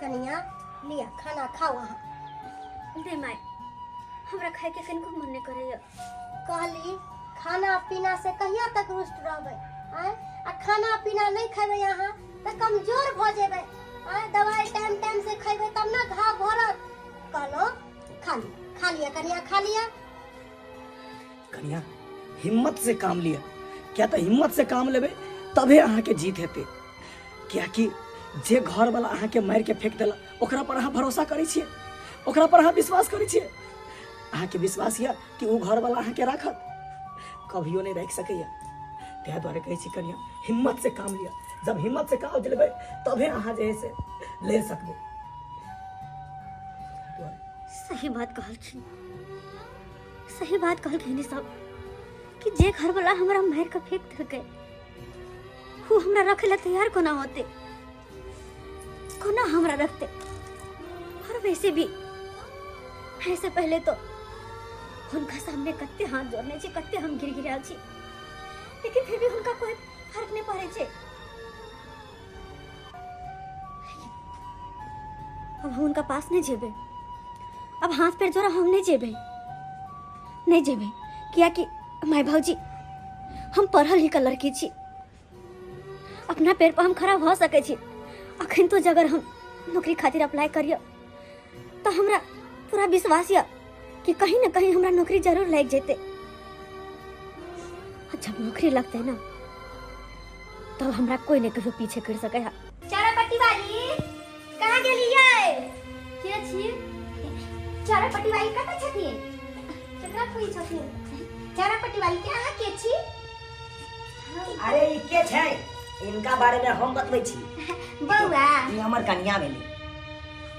कनिया लिया खाना खाओ अहाँ। दे माय हमरा खाए के कनको मन नहीं करैया। कहली खाना पीना से कहिया तक रुष्ट रहबै आय आ खाना पीना नहीं खेबै अहाँ त कमजोर भ जेबै आय। दवाई टाइम टाइम से खेबै तब ना घाव भरत। कहलो खा लिया कनिया खा लिया। कनिया हिम्मत से काम लिया क्या तो हिम्मत से काम लेबे तबे अहाँ के जीत हेते। क्या कि जे घर वाला अहाँ के मार के फेंक देला ओकरा पर अहाँ भरोसा करै छियै, ओकरा पर अहाँ विश्वास करै छियै। अहाँ के विश्वास या कि वो घर वाला अहाँ के राखत कभियो नहीं रख सकैया। तै द्वारे कहै छी कनिया हिम्मत से काम लिया। जब हिम्मत से काम लेबै तबे अहाँ जे है से ले सकबै। सही बात कहलखिन, सही बात कहलखिन सब कि जे घर वाला हमरा मार के फेंक देलकै वो हमरा रखे ला तैयार कोना होते, कोना हमरा रखते। और वैसे भी ऐसे पहले तो उनका सामने कत्ते हाथ जोड़ने छे, कत्ते हम गिर गिराल छी, लेकिन फिर भी उनका कोई फर्क नहीं पड़े छे। अब हम उनका पास नहीं जेबे, अब हाथ पैर जोड़ा हम नहीं जेबे, नहीं जेबे। किया कि माय भौजी हम पढ़ल लिखल लड़की छी, अपना पैर पर हम खड़ा भ सके छी। अखन तो अगर हम नौकरी खातिर अप्लाई करियो तो हमरा पूरा विश्वास है कि कहीं ना कहीं हमरा नौकरी जरूर लग जेते। जब नौकरी लगते ना तब हमरा कोई नहीं कहियो पीछे कर सके है। चारा पट्टी वाली कहां गेली ये? के छी? चारा पट्टी वाली कतऽ छथिन? केकरा कोई छथिन? चारा पट्टी वाली के अहाँ के छी? अरे ई के छै? इनका बारे में हम बतबै छी। बौआ ई हमर कन्या भेली।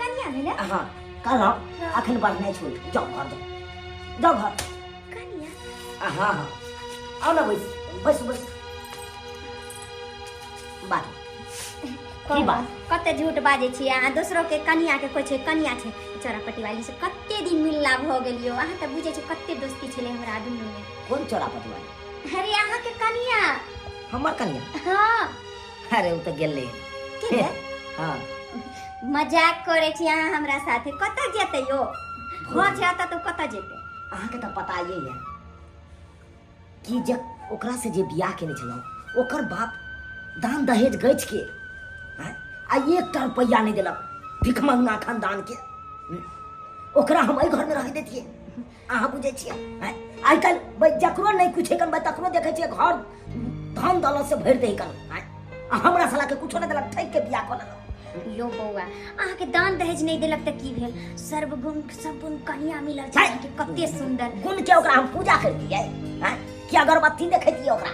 कन्या भेले? हां कहलौ अखन बात नहीं छोड़, जाओ घर जाओ घर। कन्या? हां हां आओ ना बस बात की बात कते झूठ बाजे छी अहाँ। दूसरो के कन्या के कोइ छै कन्या छै। चौरापट्टी वाली से कते दिन मिलला भ गेलियो। अहाँ त बुझे छी कते दोस्ती छले हमरा दुनू में। कौन चौरापट्टी वाली? अरे अहाँ के कन्या। हमर कन्या? हां अरे उ त गेले के हां मजाक करे छी अहाँ हमरा साथे। कतऽ जेते यो? घर छै त कतऽ जेते? अहाँ के त पता ये है कि जे ओकरा से जे बियाह केने छलौ ओकर बाप दान दहेज गछ के आ 1 रुपया नहीं देलक, भिख मंगना खानदान के। ओकरा हम एहि घर में रह देतिए। अहाँ बुझे छियै आइ काल जकरो नहीं कुछ है कन तकरो देखे छियै घर धन दौलत से भर दे कन। हमरा साला के कुछो नहीं देलक, ठक के बियाह कर लेलक। यो बौआ अहाँ के दान दहेज नहीं देलक त की भेल? सर्वगुण सबगुण कन्या मिलल छै कि कते सुंदर। गुण के ओकरा हम पूजा कर दिए हैं कि अगरबत्ती देखैतिए ओकरा।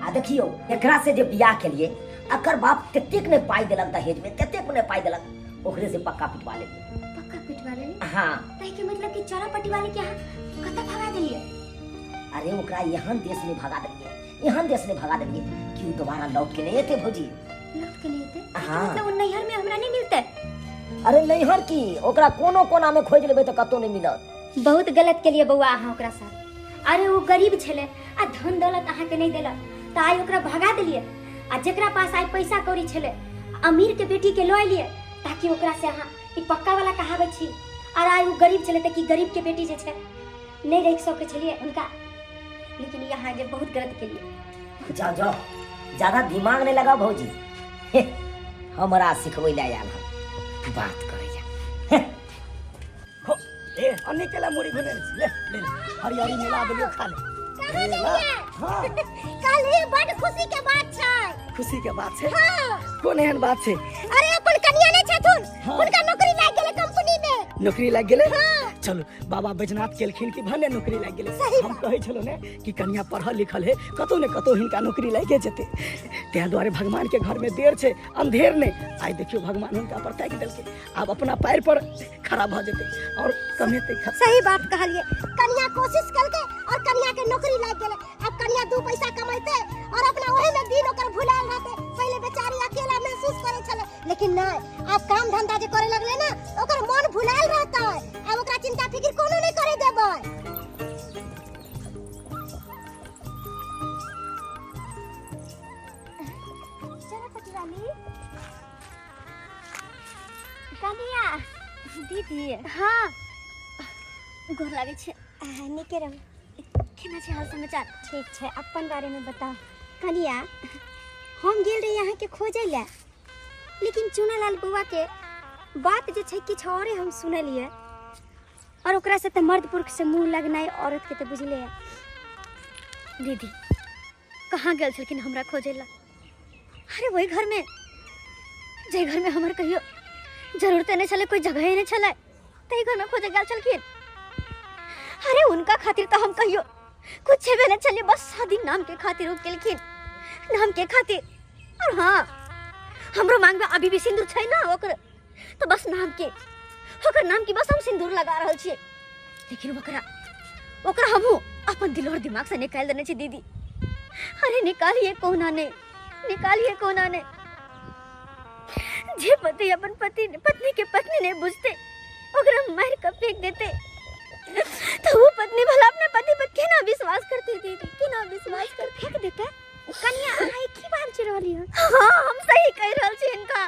आ देखियो एकरा से जे बियाह केलिए अकर बाप ततेक ने पाई देलक दहेज में, ततेक ने पाई देलक ओकरे से पक्का पिटवा ले। पक्का पिटवा ले? हां तै के मतलब कि चौरापट्टी वाली के कतऽ भगा देलिए? अरे ओकरा यहन देश में भगा देलिए, यहन देश में भगा देलिए कि वो दोबारा लौट के नहीं आते भौजी। लौट के नहीं आते? हाँ। मतलब वो नैहर में हमरा नहीं मिलते? अरे नैहर की ओकरा कोनो कोना में खोज लेबै त कतो नहीं मिलत। बहुत गलत के लिए बउआ अहाँ ओकरा साथ। अरे वो गरीब छले आ धन दौलत अहाँ के नहीं देलक त आइ ओकरा भगा देलिए। आ जेकरा पास आइ पैसा कौड़ी छले अमीर के बेटी के लय लिए ताकि ओकरा से अहाँ ई पक्का वाला कहावे छी। और आइ वो गरीब छले त कि गरीब के बेटी जे छै नहीं रख सके छलिए उनका। लेकिन यहाँ जे बहुत गलत के लिए। जाओ जाओ ज्यादा दिमाग नहीं लगाओ भौजी। हमरा सिखबै ले आयल हम बात करे हो ए अन्ने केला मुड़ी घुने ले ले हरियारी मिला देलियो खा ले। कहां जाइए? हां कल ही बड़ खुशी के बात छै। खुशी के बात छै? हां कोन एहन बात छै? अरे अपन कन्या नहीं छथुन, उनका नौकरी लाग गेले कंपनी में। नौकरी लाग गेले? हां चलो बाबा बैजनाथ केलखिन कि भने नौकरी लाग गेले। हम कहै छलो ने कि कन्या पढ़ल लिखल है कतो ने कतो हिनका नौकरी लागे जेते। तै द्वारे भगवान के घर में देर छै अंधेर ने। आई देखियो भगवान हुनका पर ताकि देलके, अब अपना पैर पर खड़ा भ जेते और कमेते। सही बात कहलिए। कन्या कोशिश करके और कन्या के नौकरी लाग गेले। अब कन्या 2 पैसा कमाइते और अपना वही में दिन ओकर भुलाल रहते। पहले बेचारी अकेला महसूस करे छले, लेकिन नहीं अब काम धंधा जे करे लगले ना ओकर मन भुलाल रहता है। अब ओकरा चिंता फिक्र कोनो नहीं करे देबै। चौरापट्टी वाली कनिया दीदी हाँ गोर लागे छे निके रहो केना छै हाल समाचार ठीक छै अपन बारे में बताओ कनिया हम गेल रही यहाँ के खोजे ला लेकिन चुनालाल बुआ के बात जे छै किछ औरे हम सुनलिए और ओकरा से त मर्द पुरुष से मुंह लगनाई औरत के त बुझले है दीदी कहाँ गेल छलखिन हमरा खोजे ला अरे वही घर में जे घर में हमर कहियो जरूरत नहीं चले कोई जगह ही नहीं चले तई घर में खोजे गेल छलखिन अरे उनका खातिर तो हम कहियो कुछ भी नहीं चले बस शादी नाम के खातिर हो गेलखिन नाम के खातिर और हाँ हमरो मांग में अभी भी सिंदूर छै ना ओकर तो बस नाम के ओकर नाम की बस हम सिंदूर लगा रहल छिए लेकिन ओकरा हमहू अपन दिल और दिमाग से निकाल देने छी दीदी अरे निकालिए कोना ने जे पति अपन पत्नी के पत्नी नहीं बुझते ओकरा मार कर फेंक देते तो वो पत्नी भला अपने पति पर केना विश्वास करती दीदी केना विश्वास कर फेंक देता कनिया आई की बात छ रहली है हाँ हम सही कह रहल छी इनका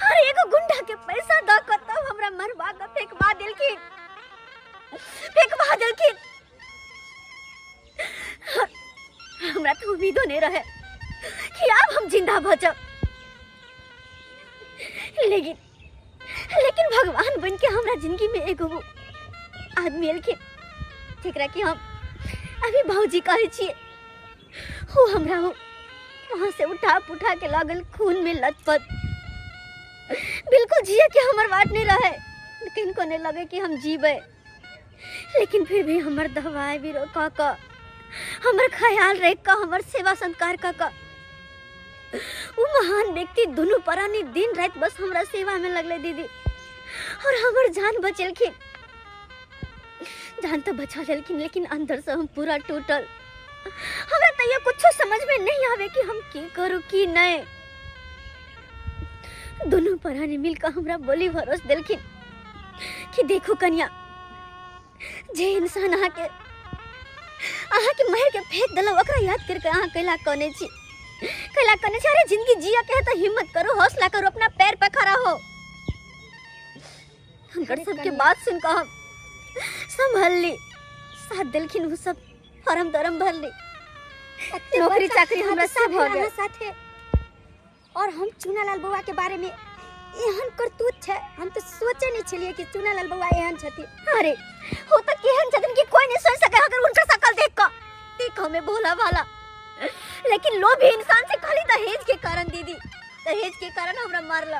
अरे एगो गुंडा के पैसा द के तब हमरा मरवा के फेंकवा देलखिन हमरा तो उम्मीदो नहीं रहे कि अब हम जिंदा बचब लेकिन भगवान बन के हमरा जिंदगी में एगो आदमी एलखिन जेकरा कि हम अभी भौजी कहै छिए वो हमरा वहां से उठा के लागल खून में लथपथ बिल्कुल जिए के हमर बात नहीं रहे लेकिन को नहीं लगे कि हम जीवे लेकिन फिर भी हमर दवाई भी रोका का हमर ख्याल रख का हमर सेवा संस्कार का वो महान व्यक्ति दोनों परानी दिन रात बस हमरा सेवा में लगले दीदी और हमर जान बचेलखिन जान तो बचा लेकिन लेकिन अंदर से हम पूरा टूटल हमरा तो ये कुछ समझ में नहीं आवे कि हम की करूं की नहीं दोनों परानी मिलकर हमरा बोली भरोस देलखिन कि देखो कन्या जे इंसान आके मार के फेंक देलो ओकरा याद करके अहाँ कैला कने छी अरे जिंदगी जिया के है तो हिम्मत करो हौसला करो अपना पैर पे खड़ा हो हमकर सबके बात सुन के हम संभल ली साथ दिलखिन वो सब फरम दरम भर ली नौकरी चाकरी हमरा सब हो गया साथे और हम चुनालाल बउआ के बारे में एहन करतूत छै हम तो सोचे नहीं छलिए कि चुनालाल बउआ एहन छथि अरे हो तो केहन छथिन कि कोई नहीं सोच सके अगर उनका शकल देख के में भोला भाला लेकिन लोभी इंसान से खाली दहेज के कारण दीदी दहेज के कारण हमरा मारला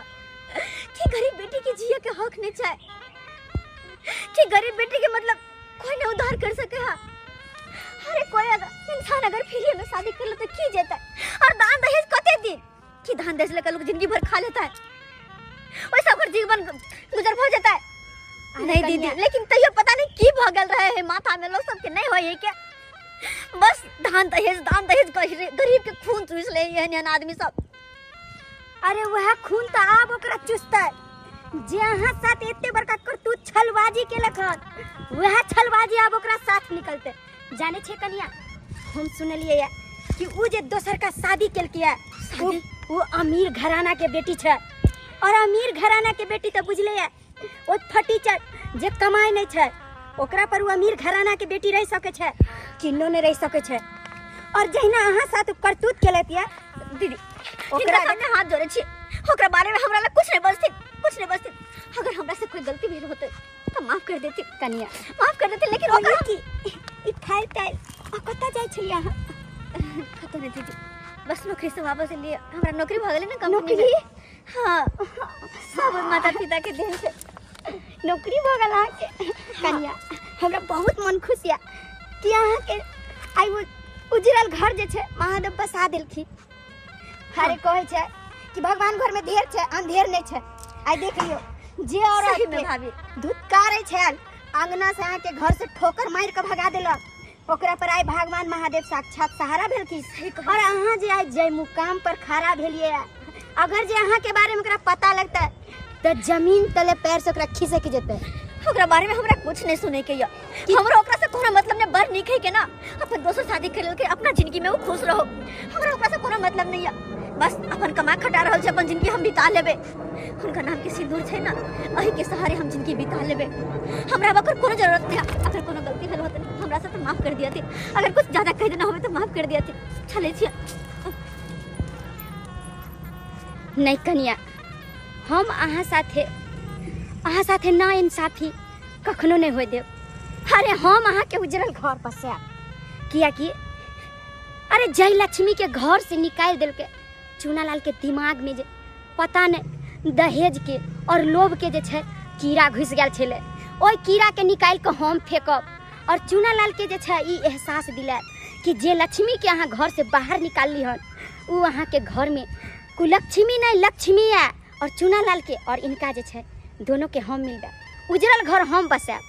कि गरीब बेटी की जिया के हक नहीं चाहे कि गरीब बेटी के मतलब कोई नहीं उद्धार कर सके हा अरे कोई अगर इंसान अगर फ्री में शादी कर ले तो की जेता और दान दहेज कते दिन कि दान दहेज लेकर लोग जिंदगी भर खा लेता है वैसा अगर जीवन गुजर हो जाता है नहीं दीदी लेकिन तैयो पता नहीं की भगल रहे है माथा में लोग सबके नहीं होई क्या बस दान दहेज गरीब के खून चूस ले एहन आदमी सब अरे वह खून तो आब ओकरा चुसता है जे अहाँ साथ एते बड़का करतूत छलबाजी के लखन वह छलबाजी आब ओकरा साथ निकलते जाने छे कनिया हम सुनलिए या कि उ जे दोसर का शादी केलकिया वो अमीर घराना के बेटी छे और अमीर घराना के बेटी तो बुझले या ओ फटीचर जे कमाई नहीं छे ओकरा पर वो अमीर घराना के बेटी रह सके छे किन्नो ने रह सके छे और जहिना अहाँ साथ करतूत केलतिया दीदी ओकरा सामने हाथ जोड़े छी ओकरा बारे में हमरा ला कुछ नहीं बचती अगर हमरा से कोई गलती भेल होते तो माफ कर देती कनिया माफ कर देती लेकिन ओकरा की ई फाइल टाइल कता जाय छलिया खतो नहीं दीदी बस नौकरी से वापस लिए हमरा नौकरी भ गेले ना कंपनी में हां सब माता पिता के देन से नौकरी भ गेल के कनिया हमरा बहुत मन खुश या कि अहाँ के आई वो उजरल घर जे छे महादेव बसा देलखी अरे कहे छे कि भगवान घर में ढेर छे अंधेर नहीं छे आई देखियो जे औरत में भाभी धुतकारे छे अंगना से आके घर से ठोकर मार के भगा देलक ओकरा पर आई भगवान महादेव साक्षात सहारा भेलखी और अहाँ जे आई जय मुकाम पर खड़ा भेलिए अगर जे अहाँ के बारे में ओकरा पता लगता तो जमीन तले पैर से ओकरा खीसे के जेते ओकरा बारे में हमरा कुछ नहीं सुने के या हमरा ओकरा से कोनो मतलब ने बर निखे के ना अपन दोस्त शादी कर लेल के अपना जिंदगी में वो खुश रहो हमरा ओकरा से कोनो मतलब नहीं या बस अपन कमा खटा रहल छै अपन जिंदगी हम बिता लेबे उनका नाम के सिंदूर छै ना, अही के सहारे हम जिंदगी बिता लेबे। हमरा ओकर कोनो जरूरत नहीं। अगर कोनो गलती भेल होत हमरा से तो माफ कर दिया थे। अगर कुछ ज्यादा कह देना होवे तो माफ कर दिया थे। चले छी नहीं कनिया, हम अहाँ साथे ना इंसाफी कखनो नहीं होय देव। अरे हम अहाँ के उजरल घर पर से किया कि अरे जय लक्ष्मी के घर से निकाल दिल के चूनालाल के दिमाग में जे पता नहीं दहेज के और लोभ के जे छे कीड़ा घुस गया छले, ओई कीड़ा के निकाल के हम फेंकब और चूनालाल के जे छे ई एहसास दिला कि जे लक्ष्मी के अहाँ घर से बाहर निकालली हन उ अहाँ के घर में कुलक्ष्मी नहीं लक्ष्मी है। और चूनालाल के और इनका जे छे दोनों के हम मिल उजरल घर हम बसाब।